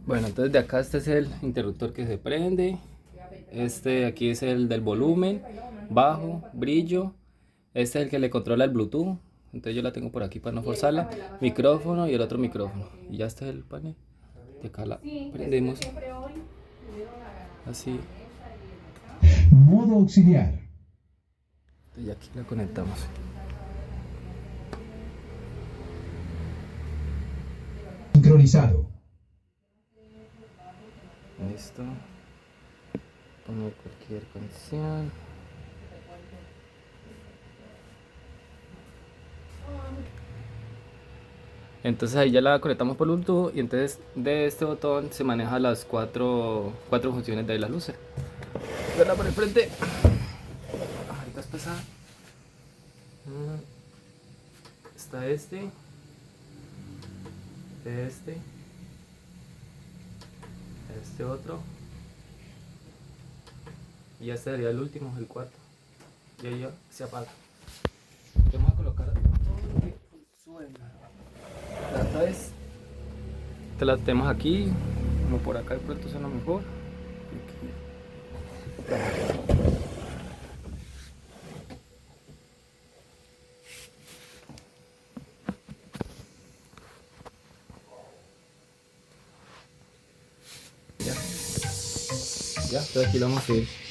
Bueno, entonces de acá este es el interruptor que se prende. Este aquí es el del volumen, bajo, brillo. Este es el que le controla el Bluetooth. Entonces yo la tengo por aquí para no forzarla. Micrófono y el otro micrófono. Y ya está el panel. De acá la prendemos. Así. Modo auxiliar. Y aquí la conectamos. Sincronizado. Listo. Poner cualquier canción. Entonces ahí ya la conectamos por Bluetooth y entonces de este botón se maneja las cuatro funciones de las luces. Verla por el frente. Ahorita es pesada. Está este otro. Y este sería el último, el cuarto. Y ahí ya se apaga. Vamos a colocar todo lo que suena. La traes, te la tenemos aquí, como por acá de pronto suena mejor. Ya, entonces aquí lo vamos a ir